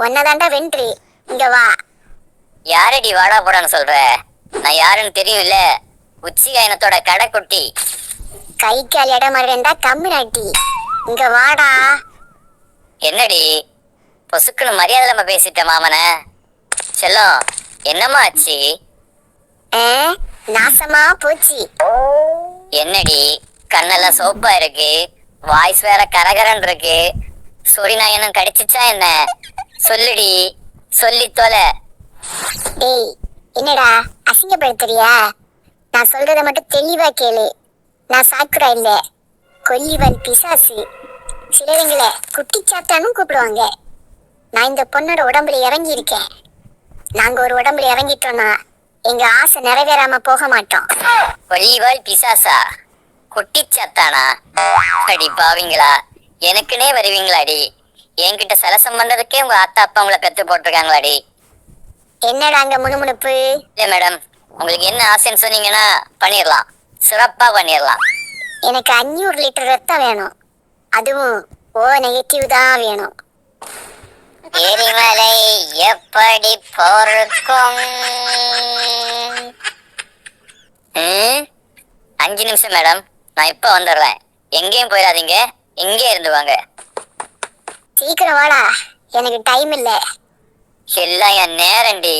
ஒன்னதாண்டா வென்று. இங்க வா. யாரடி வாடா போடான்னு சொல்ற? நான் யாருன்னு தெரியும்ல. உச்சி காயனத்தோட கடைக்குட்டி. கை கால் இடம் இருந்தா கம்மி நாட்டி. இங்க வாடா. என்னடி பொசுக்குன்னு மரியாதை நம்ம பேசிட்ட மாமன. செல்லம், என்னம்மா ஆச்சு? நாசமா போச்சு. என்னடி கண்ணெல்லாம் சோப்பா இருக்கு, வாய்ஸ் வேற கரகரன் இருக்கு. சொறி நாயனும் கடிச்சிச்சா என்ன? சொல்லுடி, சொல்லி தொலை. டேய், என்னடா அசிங்கப்படுத்துறியா? நான் சொல்றத மட்டும் தெளிவா கேளு. நான் சாக்குரா இல்ல, கொல்லிவால் பிசாசு. சிலவங்கள குட்டிச்சாத்தானும் கூப்பிடுவாங்க. நான் இந்த பொண்ணோட உடம்புல இறங்கி இருக்கேன். நாங்க ஒரு உடம்புல இறங்கிட்டோம்னா எங்க ஆசை நிறைவேறாம போக மாட்டோம். கொல்லிவால் பிசாசா? குட்டிச்சாத்தானா? அடி பாவீங்களா, எனக்குனே வருவீங்களாடி? என்கிட்ட சலசம் பண்றதுக்கே உங்க அத்தா அப்பா உங்களை பெத்து போட்டிருக்காங்களாடி. என்னடா அங்க முணுமுணுப்பு? இல்ல மேடம், உங்களுக்கு என்ன ஆசைன்னு சொன்னீங்கன்னா பண்ணிடலாம், சிறப்பா பண்ணிடலாம். எனக்கு 500 லிட்டர் ரத்தம் வேணும். அதுவும் ஓ நெகட்டிவ் தான் வேணும். எரிமலை எப்படி பொறுக்கும்? 5 நிமிஷம் மேடம், நான் இப்ப வந்துடுறேன். எங்கேயும் போயிடாதீங்க, இங்கே இருந்து வாங்க. சீக்கிரம் வாடா, எனக்கு டைம் இல்ல. எல்லாம் என் நேரண்டி.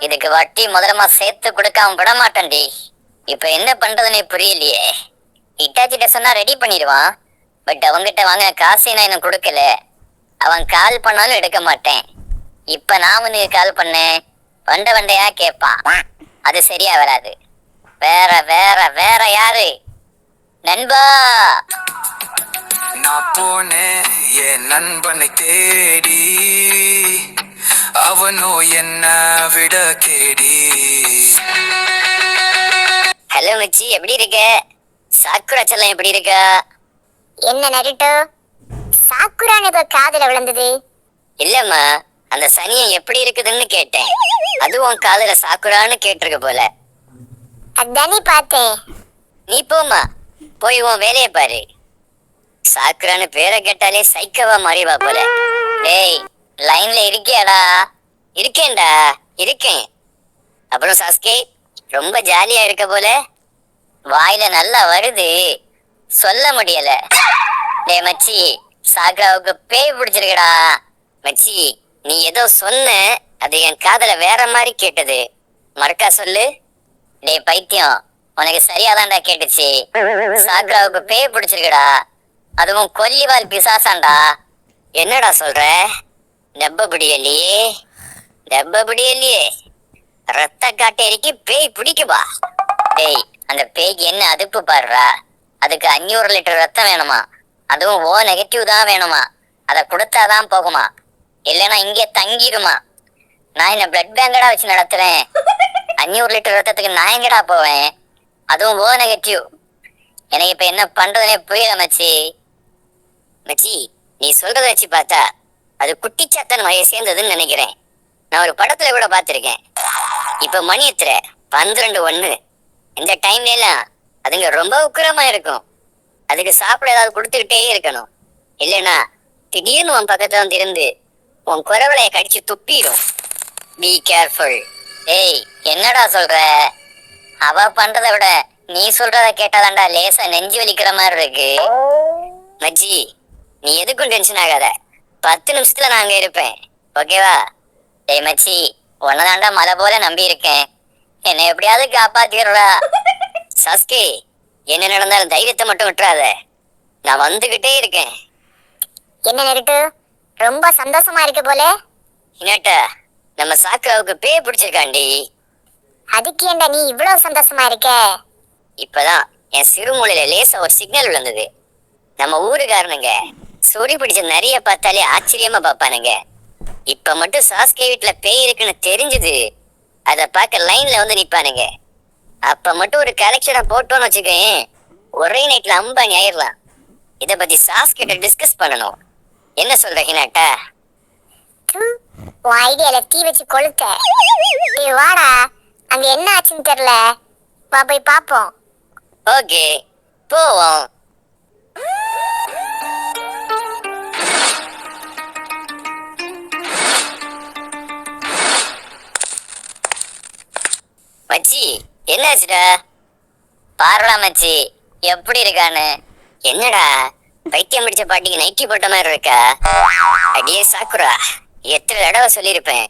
இதுக்கு வட்டி முதலமா சேர்த்து கொடுக்காம விட மாட்டேன்டி. இப்ப என்ன பண்றதுன்னு புரியலையே. இட்டாச்சிட்ட சொன்னா ரெடி பண்ணிடுவான். பட் அவங்கிட்ட வாங்க காசை நான் இன்னும் கொடுக்கல. அவன் கால் பண்ணாலும் எடுக்க மாட்டேன். இப்ப நான் வந்து கால் பண்ணேன், வண்டையா கேட்பான். அது சரியா வராது. வேற வேற வேற யாரு? நண்பா. நான் போனேன் என் நண்பனை தேடி, அவனோ என்ன விட கேடி. ஹலோ மச்சி, எப்படி இருக்க? சாக்குரா செல்லம் எப்படி இருக்கா? என்ன நரிட்டோ, சாக்குரான் ஏதோ காதுல விழுந்தது. இல்லம்மா, அந்த சனியை எப்படி இருக்குதுன்னு கேட்டேன். அதுவும் காதுல சாக்குரான்னு கேட்டிருக்கு போல. அதானே பார்த்தேன். நீ போமா, போய் உன் வேலையை பாரு. சாக்குரான்னு பேரை கேட்டாலே சைக்கவா மாறிவா போல. டேய், லைன்ல இருக்கியாடா? இருக்கேன்டா, இருக்கேன். அப்புறம் சாஸ்கே, ரொம்ப ஜாலியா இருக்க போல. வாயில நல்லா வருது, சொல்ல முடியல. டே மச்சி, சாக்ராவுக்கு பேய் பிடிச்சிருக்கடா. மச்சி, நீ ஏதோ சொன்ன, அது என் காதல வேற மாதிரி கேட்டது. மறக்கா சொல்லு. டே பைத்தியம், உனக்கு சரியாதான்டா கேட்டுச்சு. சாக்ராவுக்கு பேய் பிடிச்சிருக்கடா, அதுவும் கொல்லிவால் பிசாசாண்டா. என்னடா சொல்ற? டப்ப பிடியலையே, டப்ப பிடியலையே. ரத்த காட்டேரிக்கு பேய் பிடிக்குப்பா. டேய், அந்த பேய்க்கு என்ன அதுப்பு பாருடா. அதுக்கு 500 லிட்டர் ரத்தம் வேணுமா, அதுவும் ஓ நெகட்டிவ் தான் வேணுமா. அதை கொடுத்தாதான் போகுமா, இல்லைன்னா இங்கே தங்கிடுமா. நான் என்ன பிளட் பேங்கடா வச்சு நடத்துறேன்? 500 லிட்டர் ரத்தத்துக்கு நான் எங்கடா போவேன், அதுவும் ஓ நெகட்டிவ். எனக்கு இப்ப என்ன பண்றதுனே புரியல மச்சி. மச்சி, நீ சொல்றத வச்சு பார்த்தா அது குட்டிச்சாத்தன் வகையை சேர்ந்ததுன்னு நினைக்கிறேன். நான் ஒரு படத்துல கூட பார்த்திருக்கேன். இப்ப மணி எத்தனை? 12:01. இந்த டைம்ல எல்லாம் அதுங்க ரொம்ப உக்கிரமா இருக்கும். அதுக்கு சாப்பிட ஏதாவது கொடுத்துக்கிட்டே இருக்கணும். இல்லைன்னா திடீர்னு உன் பக்கத்துல வந்து இருந்து உன் குரவலைய கடிச்சு துப்பிடும். Be careful. ஏய், என்னடா சொல்ற? அவ பண்றதை விட நீ சொல்றத கேட்டாதான்டா லேசா நெஞ்சு வலிக்கிற மாதிரி இருக்கு. மச்சி, நீ எதுக்கும் டென்ஷன் ஆகாத. 10 நிமிஷத்துல நான் அங்க இருப்பேன், ஓகேவா? ஏய் மச்சி, உன்னதாண்டா மலை போல நம்பி இருக்கேன். என்னை எப்படியாவது காப்பாத்திடுறா. சாஸ்கே, என்ன நடந்தாலும் தைரியத்தை மட்டும் விட்டுறாத. நான் வந்துகிட்டே இருக்கேன். என்ன நரிட்டோ, ரொம்ப சந்தோஷமா இருக்கு போல. இனட்டா, நம்ம சாக்குராவுக்கு பேய் பிடிச்சிருக்காண்டி. அதுக்கு ஏண்டா நீ இவ்வளவு சந்தோஷமா இருக்க? இப்பதான் என் சிறுமூலையில லேசா ஒரு சிக்னல் விழுந்தது. நம்ம ஊருக்காரனுங்க சொறி பிடிச்ச நிறைய பார்த்தாலே ஆச்சரியமா பார்ப்பானுங்க. இப்ப மட்டும் சாஸ்கே வீட்டுல பேய் இருக்குன்னு தெரிஞ்சது, அத பார்க்க லைன்ல வந்து நிப்பானுங்க. அப்ப மட்டும் ஒரு கலெக்ஷனை போட்டோன்னு வச்சுக்கேன், ஒரே நைட்ல அம்பானி ஆயிரலாம். இத பத்தி சாஸ்கிட்ட டிஸ்கஸ் பண்ணணும். என்ன சொல்ற ஹினாட்டா? உன் ஐடியால தீ வச்சு கொளுத்த. நீ வாடா, அங்க என்ன ஆச்சுன்னு தெரியல. வா போய் பாப்போம். ஓகே, போவோம். என்னாச்சுடா? பாரலாம் மச்சி, எப்படி இருக்கான்னு. என்னடா பைத்தியம் பிடிச்ச பாட்டிக்கு நைட்டி போட்ட மாதிரி இருக்கா? அடியே சாக்குரா, எத்தனை தடவை சொல்லியிருப்பேன்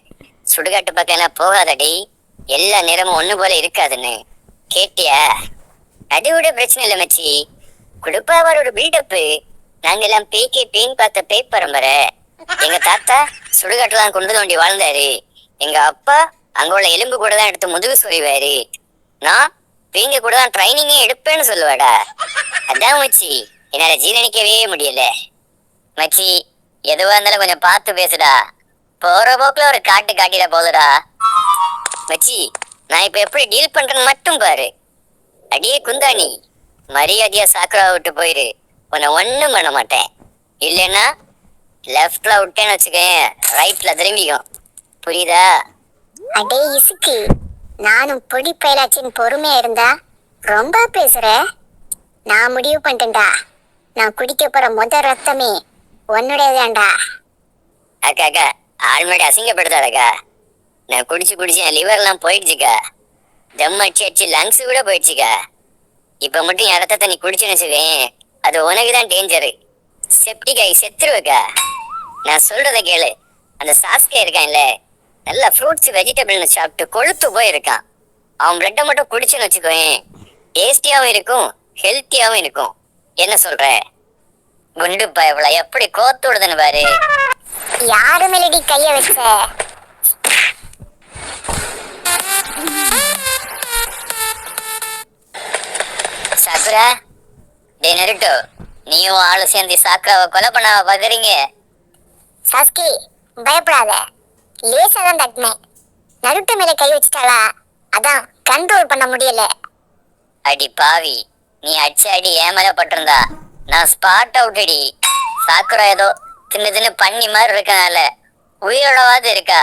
சுடுகாட்டு பக்கம் எல்லாம் போகாதடி, எல்லா நேரமும் ஒண்ணு போல இருக்காதுன்னு. கேட்டியா? அது விட பிரச்சனை இல்லை மச்சி, குடுப்பாவார் ஒரு பில்டப்பு. நாங்கெல்லாம் பேக்கே பேன் பார்த்த பேய் பரம்பரை. எங்க தாத்தா சுடுகாட்டுல தான் கொண்டு தோண்டி வாழ்ந்தாரு. எங்க அப்பா அங்க உள்ள எலும்பு கூட தான் எடுத்து முதுகு சொறிவாரு. நான் பீங்க கூட தான் ட்ரைனிங்கே எடுப்பேன்னு சொல்லுவாடா. அதான் மச்சி, என்னால ஜீரணிக்கவே முடியல. மச்சி, எதுவா இருந்தாலும் கொஞ்சம் பார்த்து பேசுடா. போற போக்குல ஒரு காட்டு காட்டிட போதுடா. மச்சி, நான் இப்ப எப்படி டீல் பண்றேன்னு மட்டும் பாரு. அடியே குந்தாணி, மரியாதையா சாக்குரா விட்டு போயிரு. உன்னை ஒண்ணும் பண்ண மாட்டேன். இல்லைன்னா லெஃப்ட்ல விட்டேன்னு வச்சுக்கேன், ரைட்ல திரும்பிக்கும். புரியுதா? அடே இசுக்கு, நானும் பொடி பயலாச்சின்னு பொறுமையா இருந்தா ரொம்ப பேசுற. நான் முடிவு பண்ணிட்டேன்டா, நான் குடிக்க போற ரத்தமே உன்னுடையதான்டா. அக்கா அக்கா, ஆல்ரெடி அசிங்கப்படுத்தாதக்கா. நான் குடிச்சு குடிச்சு என் லிவர்லாம் போயிடுச்சுக்கா. தம் அடிச்சு அடிச்சு லங்ஸ் கூட போயிடுச்சுக்கா. இப்ப மட்டும் என் ரத்தத்தை நீ குடிச்சுன்னு வச்சுக்கேன், அது உனக்கு தான் டேஞ்சரு. செப்டிக் ஆகி செத்துருவக்கா. நான் சொல்றத கேளு. அந்த சாஸ்கே இருக்கான்ல, நல்ல ஃப்ரூட்ஸ் வெஜிடபிள்னு சாப்பிட்டு கொழுத்து போயிருக்கான். அவன் பிளட்டை மட்டும் குடிச்சுன்னு வச்சுக்கோயேன், டேஸ்டியாவும் இருக்கும் ஹெல்த்தியாவும் இருக்கும். என்ன சொல்ற? குண்டு பயவுல எப்படி கோத்து விடுதுன்னு பாரு. யாரு மேலடி கைய வச்ச? சாக்குரா, டே நருட்டோ, நீயும் ஆளு சேர்ந்து சாக்குராவை கொலை பண்ணாம பாக்குறீங்க? சாஸ்கி, பயப்படாத, லேசா தான் தட்டினேன். நருட்டு மேல கை வச்சுட்டாளா, அதான் கண்ட்ரோல் பண்ண முடியல. அடி பாவி, நீ அடிச்ச அடி ஏன் மேல பட்டிருந்தா நான் ஸ்பாட் அவுட் அடி. சாக்குரா ஏதோ தின்னு தின்னு பண்ணி மாதிரி இருக்கனால உயிரோடவாது இருக்கா.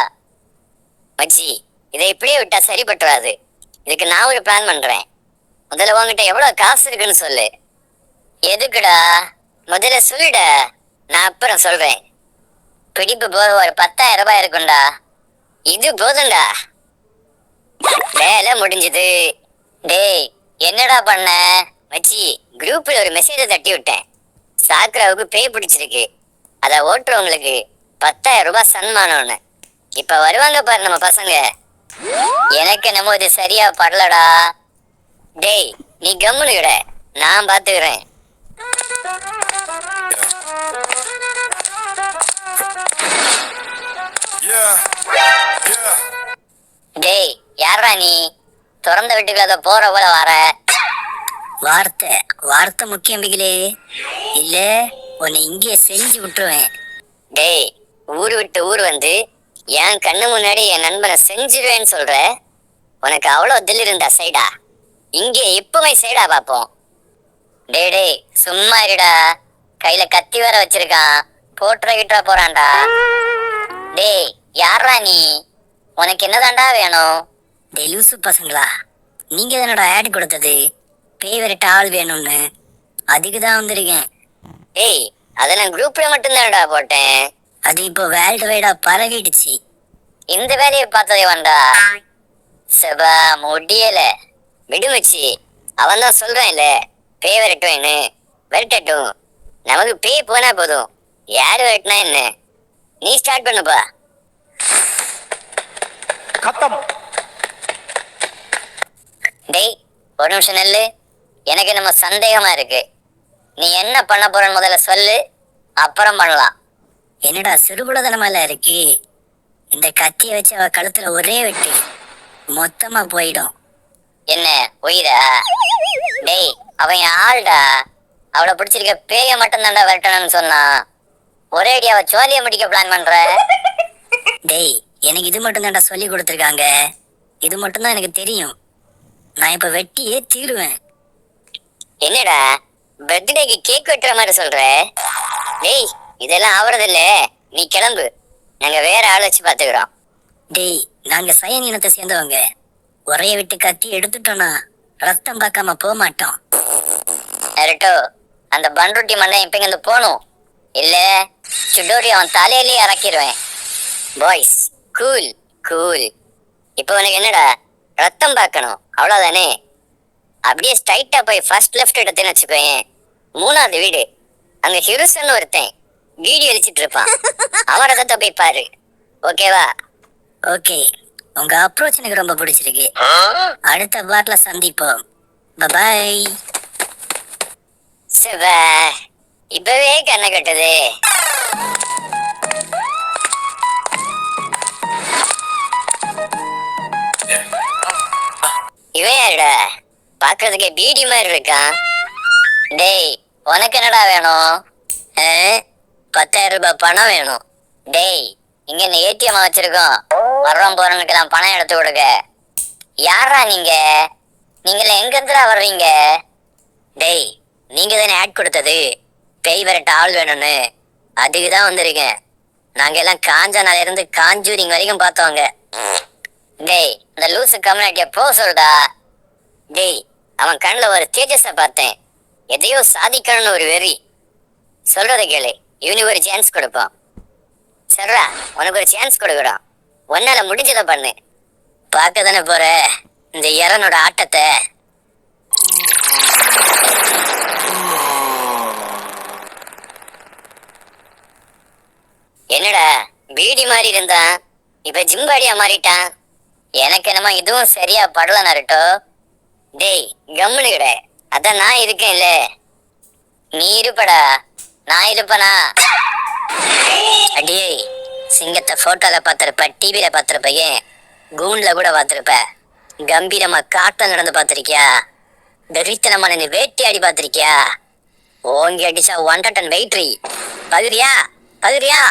மச்சி, இதை இப்படியே விட்டா சரிப்பட்டுறாது. இதுக்கு நான் ஒரு பிளான் பண்றேன். முதல்ல உங்ககிட்ட எவ்வளவு காசு இருக்குன்னு சொல்லு. எதுக்குடா? முதல்ல சொல்லுடா, நான் அப்புறம் சொல்றேன். பிடிப்பு போக ஒரு 10,000 ரூபாய் இருக்கும்டா. இது போதும்டா. வேலை முடிஞ்சது. டேய், என்னடா பண்ண? மச்சி, குரூப்ல ஒரு மெசேஜை தட்டி விட்டேன். சாக்குராவுக்கு பேய் பிடிச்சிருக்கு, அதை ஓட்டுறவங்களுக்கு 10,000 ரூபாய் சன்மானம்னு. இப்ப வருவாங்க பாரு நம்ம பசங்க. எனக்கு என்னமோ இது சரியா படலடா. டேய், நீ கம்முனு கிட, நான் பாத்துக்கிறேன். டேய், யாரா நீ? திறந்த வீட்டுக்குள்ள போற போல வர. வார்த்தை முக்கியம் பிகிலே, இல்ல உன்னை இங்கே செஞ்சு விட்டுருவேன். டேய், ஊரு விட்டு ஊர் வந்து என் கண்ணு முன்னாடி என் நண்பனை செஞ்சிருவேன்னு சொல்ற. உனக்கு அவ்வளவு தில் இருந்தா சைடா, இங்கே இப்பவே சைடா பாப்போம். டேய் டேய், சும்மா இருடா. கையில கத்தி வேற வச்சிருக்கான், போட்டுற கிட்ட போறான்டா. டேய், யாரா நீ? உனக்கு என்னதான்டா வேணும்? டேய் லூசு பசங்களா, நீங்க தானடா ஆட் கொடுத்தது பேய் விரட்ட ஆள் வேணும்னு, அதுக்குதான் வந்திருக்கேன். டேய், அதை நான் குரூப்ல மட்டும்தான்டா போட்டேன். அது இப்போ வேர்ல்டு வைடா பரவிடுச்சு. இந்த வேலையை பார்த்ததே வேண்டா. செபா முடியல, விடுமச்சி. அவன் தான் சொல்றான்ல பேய் விரட்டுவேன்னு. விரட்டட்டும், நமக்கு பேய் போனா போதும். யாரு விரட்டினா என்ன? நீ ஸ்டார்ட் பண்ணுப்பா. டேய், ஒரு நிமிஷம் நெல்லு. எனக்கு நம்ம சந்தேகமா இருக்கு. நீ என்ன பண்ண போறன்னு முதல்ல சொல்லு, அப்புறம் பண்ணலாம். என்னடா சிறுகுலதனமால இருக்கு? இந்த கத்திய வச்சு அவ கழுத்துல ஒரே வெட்டு, மொத்தமா போயிடும். என்ன உயிரா? டேய், அவன் ஆள்டா. அவளை பிடிச்சிருக்க பேய மட்டும் தாண்டா விரட்டணும்னு சொன்னான். ஒரே அடி அவ சோழிய முடிக்க பிளான் பண்ற. டேய், எனக்கு இது மட்டும் தாண்டா சொல்லி கொடுத்துருக்காங்க. இது மட்டும் தான் எனக்கு தெரியும். நான் இப்ப வெட்டியே தீருவேன். என்னடா பர்த்டேக்கு கேக் வெட்டுற மாதிரி சொல்ற? டேய், இதெல்லாம் ஆவறது இல்ல, நீ கிளம்பு. நாங்க வேற ஆள் வச்சு பாத்துக்கிறோம். டேய், நாங்க சயன் இனத்தை சேர்ந்தவங்க. ஒரே விட்டு கத்தி எடுத்துட்டோம்னா ரத்தம் பார்க்காம போக மாட்டோம். நருட்டோ, அந்த பன்ருட்டி மண்ணை இப்ப இங்க போகணும். இல்ல சுடோரி அவன் தலையிலேயே இறக்கிடுவேன். Boys, cool cool. இப்போ உனக்கு என்னடா ரத்தம் பார்க்கணும் அவ்வளவுதானே. அப்படியே ஸ்ட்ரைட்டா போய் ஃபர்ஸ்ட் லெஃப்ட் எடுத்தேன்னு வச்சுக்கோயேன், 3வது வீடு. அங்க ஹிருசன் ஒருத்தன் வீடியோ அழிச்சிட்டு இருப்பான். அவன் ரத்தத்தை போய் பாரு. ஓகேவா? ஓகே, உங்க அப்ரோச் எனக்கு ரொம்ப பிடிச்சிருக்கு. அடுத்த பாட்ல சந்திப்போம். பை. சிவ, இப்பவே கண்ணை கட்டுது. இவன் யாருடா? பாக்குறதுக்கு பீடி மாதிரி இருக்கான். டேய், உனக்கு என்னடா வேணும்? 10,000 ரூபாய் பணம் வேணும். டேய், இங்க என்ன ஏடிஎம் வச்சிருக்கோம், வர்றோம் போறவனுக்கெல்லாம் பணம் எடுத்து கொடுக்க. யாரா நீங்க? நீங்கள எங்க இருந்துடா வர்றீங்க? டேய், நீங்க தானே ஆட் கொடுத்தது பேய் விரட்ட ஆள் வேணும்னு, அதுக்குதான் வந்திருக்கேன். நாங்க எல்லாம் காஞ்சனால இருந்து காஞ்சூரிங் வரைக்கும் பார்த்தோங்க. டேய், இந்த லூசு கம்யூனிட்டிய போ சொல்டா. டேய், அவன் கண்ணுல ஒரு தேஜஸ பார்த்தேன், எதையோ சாதிக்கணும்னு ஒரு வெறி. சொல்றதை கேளு, இவனுக்கு ஒரு சான்ஸ் கொடுப்போம். சரிடா, உனக்கு ஒரு சான்ஸ் கொடுக்குறோம், உன்னால முடிஞ்சதை பண்ணு. பார்க்க தானே போற இந்த இறனோட ஆட்டத்தை. என்னடா பீடி மாதிரி இருந்தான், இப்ப ஜிம்பாடியா மாறிட்டான். எனக்கு என்னமா இதுவும் சரியா படல நருட்டோ. டேய், கம்முனு கிட, அதான் நான் இருக்கேன்ல. நீ இருப்படா, நான் இருப்பனா? அடியே, சிங்கத்தை போட்டோல பார்த்திருப்ப, டிவில பார்த்திருப்ப, கூண்ல கூட பார்த்திருப்ப. கம்பீரமா காட்ட நடந்து பார்த்திருக்கியா? வெறித்தனமா நின்று வேட்டையாடி பார்த்திருக்கியா? ஓங்கி அடிச்சா 100 டன் வெயிட்ரி. பகுதியா?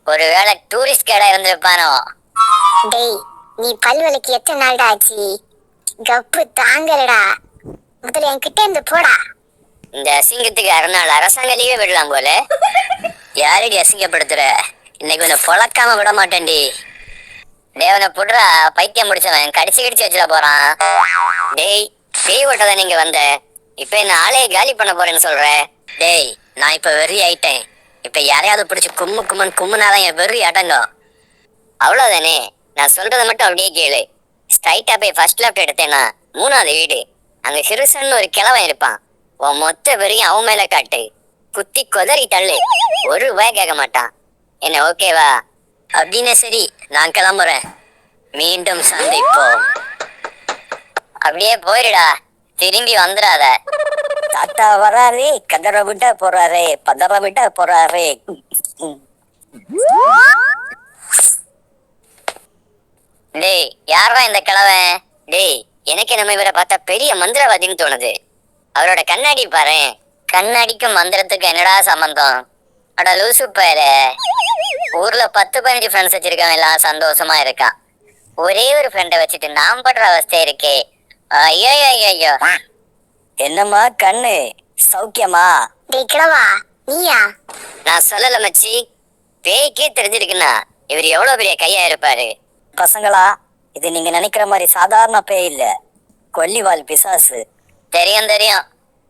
ஒருவேளை டூரிஸ்ட் கைடா இருந்திருப்பானோ? டேய், நீ பல்வலுக்கு எத்தனை நாள்டா ஆச்சு? கப்பு தாங்கலடா, முதல்ல என்கிட்ட இருந்து போடா. இந்த அசிங்கத்துக்கு அறநாள் அரசாங்க லீவே விடலாம் போல. யாரடி அசிங்கப்படுத்துற? இன்னைக்கு உன்னை பொழக்காம விட மாட்டேன்டி. தேவனை புடுறா, பைத்தியம் முடிச்சவன் கடிச்சு வச்சுட போறான். டேய், பேய் ஓட்டத நீங்க வந்த, இப்ப என்ன ஆளையை காலி பண்ண போறேன்னு சொல்ற? டேய், நான் இப்ப வெறி ஆயிட்டேன். இப்ப யாரையாவது பிடிச்சி கும்முனாதான் என் வெறி அடங்கும். அவ்வளவுதானே, நான் சொல்றதை மட்டும் அப்படியே கேளு. ஸ்ட்ரைட்டா போய் ஃபர்ஸ்ட் லெஃப்ட் எடுத்தேன்னா 3வது வீடு. அங்க ஹிருசன் ஒரு கிழவன் இருப்பான். உன் மொத்த வெறியும் அவன் மேல காட்டு, குத்தி கொதறி தள்ளு, ₹1 கேட்க மாட்டான். என்ன ஓகேவா? அப்படின்னு சரி, நான் கிளம்புறேன். மீண்டும் சந்திப்போம். அப்படியே போயிடுடா, திரும்பி வந்துடாத. தாத்தா வராரு, கதற விட்டா போறாரு, பதற விட்டா போறாரு. டேய், யாரா இந்த கிழவன்? டேய், எனக்கு நம்ம இவரை பார்த்தா பெரிய மந்திரவாதின்னு தோணுது. அவரோட கண்ணாடி பாரு, கண்ணாடிக்கும் மந்திரத்துக்கு என்னடா சம்பந்தம்? அட லூசு பேரு, ஊர்ல 10-15 ஃப்ரெண்ட்ஸ் வச்சிருக்கவன் எல்லாம் சந்தோஷமா இருக்கான். ஒரே ஒரு ஃப்ரெண்டை வச்சுட்டு நான் படுற அவஸ்தை இருக்கே. ஐயோ. என்னம்மா கண்ணு, சௌக்கியமா? டேய் கிழவா, நீயா? நான் சொல்லல மச்சி, பேய்க்கே தெரிஞ்சிருக்குன்னா இவர் எவ்வளவு பெரிய கையா இருப்பாரு. பசங்களா, இது நீங்க நினைக்கிற மாதிரி சாதாரண பேய் இல்ல, கொல்லிவால் பிசாசு. தெரியும்.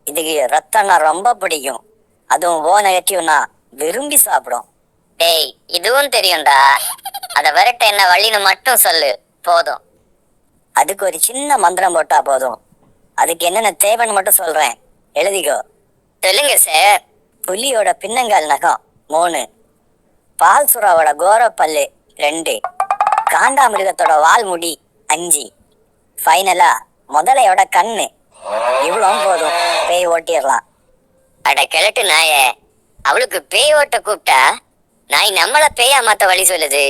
இதுக்கு ரத்தம்னா ரொம்ப பிடிக்கும், அதுவும் ஓ நெகட்டிவ்னா விரும்பி சாப்பிடும். டேய், இதுவும் தெரியும்டா. அத விரட்ட என்ன வழின்னு மட்டும் சொல்லு போதும். அதுக்கு ஒரு சின்ன மந்திரம் போட்டா போதும். அதுக்கு என்னென்ன தேவைன்னு மட்டும் சொல்றேன், எழுதிக்கோ. சொல்லுங்க சார். புலியோட பின்னங்கால் நகம் 3, பால் சுறாவோட கோரப்பல்லு 2, காண்டாமிருகத்தோட வால் முடி 5, ஃபைனலா முதலையோட கண்ணு. இவ்வளவு போதும், பேய் ஓட்டிடலாம். அட கிழட்டு நாயே, அவளுக்கு பேய் ஓட்ட கூப்பிட்டா நாய் நம்மள பேயா மாத்த வழி சொல்லுது.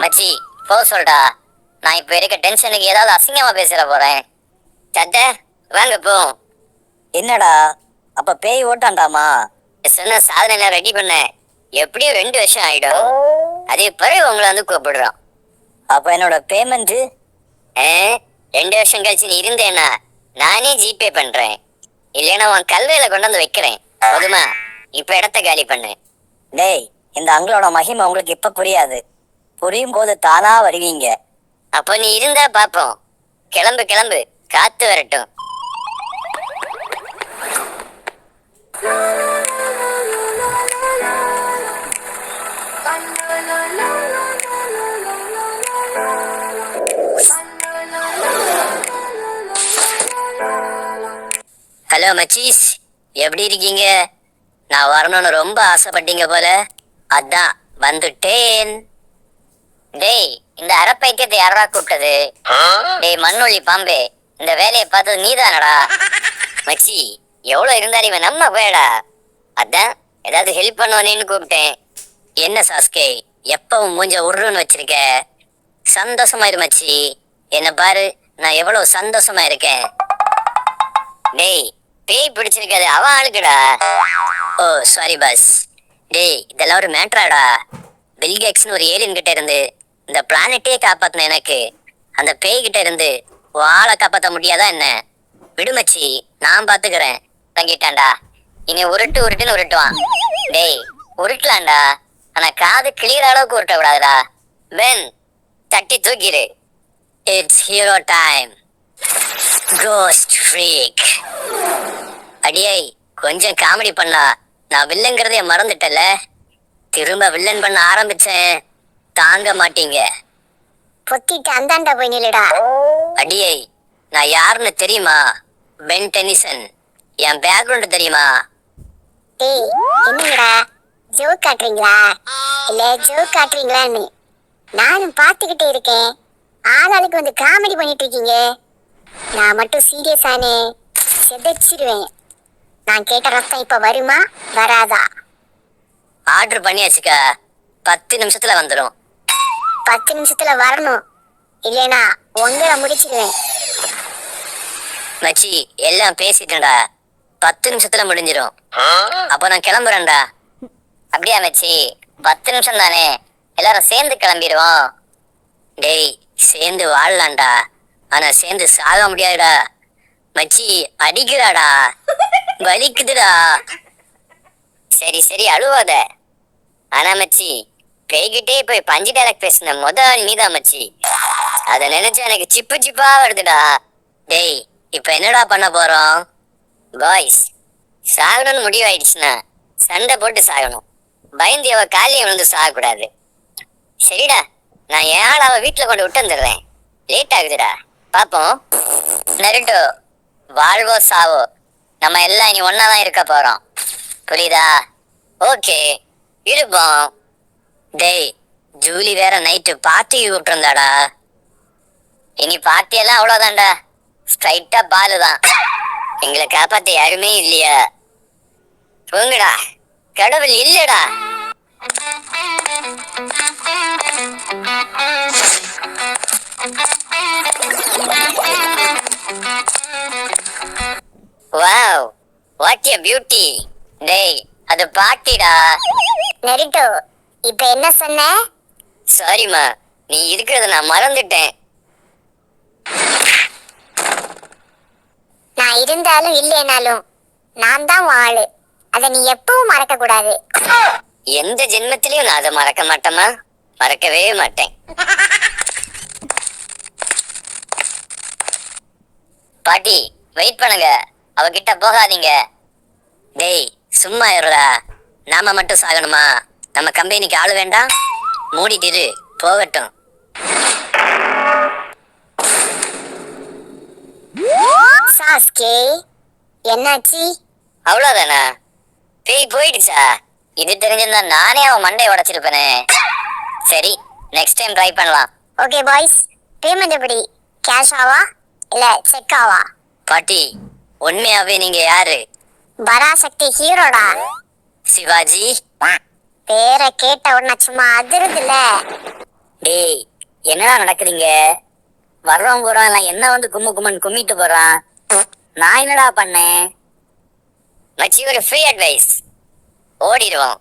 மச்சி போ சொல்டா, நான் இப்ப இருக்க டென்ஷனுக்கு ஏதாவது அசிங்கமா பேசுற போறேன். சத்த வாங்க போ. என்னடா, அப்ப பேய் ஓட்டாண்டாமா? சொன்ன சாதனை ரெடி பண்ண எப்படியும் 2 வருஷம் ஆயிடும். அதே பிறகு உங்களை வந்து கூப்பிடுறோம். அப்ப என்னோட பேமெண்ட்? 2 வருஷம் கழிச்சு நீ இருந்தேன்னா நானே ஜிபே பண்றேன், இல்லைன்னா உன் கல்வியில கொண்டு வந்து வைக்கிறேன். போதுமா? இப்ப இடத்த காலி பண்ணு. டேய், இந்த அங்களோட மகிமை உங்களுக்கு இப்ப புரியாது, புரியும் போது தானா வருவீங்க. அப்போ நீ இருந்தா பாப்போம். கிளம்பு, காத்து வரட்டும். La la la la la la la la la la. Hello மச்சீஸ், எப்படி இருக்கீங்க? நான் வரணும்னு ரொம்ப ஆசைப்பட்டீங்க போல, அதான் வந்துட்டேன். டேய், இந்த அரைப்பைத்தியத்தை யாரா கூப்பிட்டது? டேய் மண்ணுள்ளி பாம்பே, இந்த வேலையை பார்த்தது நீதானடா? மச்சி, எவ்வளவு இருந்தாலும் இவன் நம்ம போயடா. அதான் ஏதாவது ஹெல்ப் பண்ணுவானேன்னு கூப்பிட்டேன். என்ன சாஸ்கே, எப்பவும் மூஞ்ச உருன்னு வச்சிருக்க? சந்தோஷமா இரு மச்சி. என்ன பாரு, நான் எவ்வளவு சந்தோஷமா இருக்கேன். டேய், பேய் பிடிச்சிருக்காது அவன் ஆளுக்குடா. ஓ சாரி பாஸ். டேய், இதெல்லாம் ஒரு மேட்ராடா. பில்கேக்ஸ்னு ஒரு ஏலியன் கிட்ட இருந்து இந்த பிளானட்டே காப்பாத்தின எனக்கு அந்த பேய் கிட்ட இருந்து ஆளை காப்பாற்ற முடியாதா என்ன? விடுமச்சி, நான் பாத்துக்கிறேன். தங்கிட்டான்டா. இனி உருட்டு உருட்டுன்னு உருட்டுவான். டேய், உருட்டலாம்டா, ஆனா காது கிளியற அளவுக்கு உருட்ட விடாதுடா. பென், தட்டி தூக்கிடு. It's hero time. Ghost freak. அடியை, கொஞ்சம் காமெடி பண்ணா நான் வில்லங்கிறதே மறந்துட்டல. திரும்ப வில்லன் பண்ண ஆரம்பிச்சேன், தாங்க மாட்டீங்க. பொத்திட்டு அந்தாண்டா போய் நில்லுடா. அடியை, நான் யாருன்னு தெரியுமா? Pen Denison. என் பேக்ரவுண்ட் தெரியுமா? டேய், என்னங்கடா ஜோக் காட்டுறீங்களா? இல்ல ஜோக் காட்டுறீங்களான்னு நானும் பார்த்துக்கிட்டே இருக்கேன். ஆளாளுக்கு வந்து காமெடி பண்ணிட்டு இருக்கீங்க. நான் மட்டும் சீரியஸானே செதச்சிருவேன். நான் கேட்ட ரத்தம் இப்ப வருமா வராதா? ஆர்டர் பண்ணியாச்சுக்கா, 10 நிமிஷத்துல வந்துடும். 10 நிமிஷத்துல வரணும், இல்லைனா உங்களை முடிச்சிருவேன். மச்சி, எல்லாம் பேசிட்டேன்டா. 10 நிமிஷத்துல முடிஞ்சிடும். அப்ப நான் கிளம்புறேன்டா. அப்படியா மச்சி? 10 நிமிஷம் தானே, எல்லாரும் சேர்ந்து கிளம்பிடுவோம். டேய், சேர்ந்து வாழலாம்டா, ஆனா சேர்ந்து சாக முடியாதுடா. மச்சி அடிக்கிறாடா, வலிக்குதுடா. சரி சரி, அழுவாத. ஆனா மச்சி, பேய்கிட்டே போய் பஞ்சு டைலாக் பேசின முதல் நீதான் மச்சி. அதை நினைச்சா எனக்கு சிப்பு சிப்பா வருதுடா. டேய், இப்ப என்னடா பண்ண போறோம்? பாய்ஸ், சாகணும்னு முடிவாயிடுச்சுன்னா சண்டை போட்டு சாகணும். பயந்து அவ காலியை விழுந்து சாகக்கூடாது. சரிடா, நான் என் ஆள் அவ வீட்டுல கொண்டு விட்டு வந்துடுறேன். லேட் ஆகுதுடா, பாப்போம். நருட்டோ, வாழ்வோ சாவோ, நம்ம எல்லாம் இனி ஒன்னாதான் இருக்க போறோம். புரியுதா? ஓகே, இருப்போம். டேய், ஜூலி வேற நைட்டு பார்ட்டிக்கு கூப்பிட்டுருந்தாடா. இனி பார்ட்டி எல்லாம் அவ்வளவுதான்டா, ஸ்ட்ரைட்டா பாலு தான். எங்களை காப்பாத்த யாருமே இல்லையா? போங்கடா, கடவுள் இல்லடா. Wow, what a beauty. டேய், அது பாட்டிடா. நெருட்டோ, இப்ப என்ன சொன்ன? சாரிம்மா, நீ இருக்கிறத நான் மறந்துட்டேன். நான் இருந்தாலும் இல்லைனாலும் நான் தான் உன் ஆளு. அதை நீ எப்பவும் மறக்க கூடாது. எந்த ஜென்மத்திலையும் நான் அதை மறக்க மாட்டேமா, மறக்கவே மாட்டேன். பாட்டி, வெயிட் பண்ணுங்க, அவகிட்ட போகாதீங்க. டேய், சும்மா இருடா. நாம மட்டும் சாகணுமா? நம்ம கம்பெனிக்கு ஆளு வேண்டாம். மூடிட்டு இரு, போகட்டும். சாஸ்கே, என்னாச்சு? அவ்வளவுதானா? பேய் போயிடுச்சா? இது தெரிஞ்சிருந்தா நானே அவன் மண்டையை உடைச்சிருப்பேனே. சரி, நெக்ஸ்ட் டைம் ட்ரை பண்ணலாம். ஓகே பாய்ஸ், பேமெண்ட் எப்படி? கேஷாவா இல்ல செக்காவா? பாட்டி, உண்மையாவே நீங்க யாரு? பராசக்தி ஹீரோடா. சிவாஜி? பேரை கேட்ட உடனே சும்மா அதிருதுல. டேய், என்னடா நடக்குதுங்க? வர்றவங்க போறோம் எல்லாம் என்ன வந்து கும்முன்னு கும்மிட்டு போறான். நான் என்னடா பண்ணேன்? மச்சி, ஒரு ஃப்ரீ அட்வைஸ், ஓடிடுவோம்.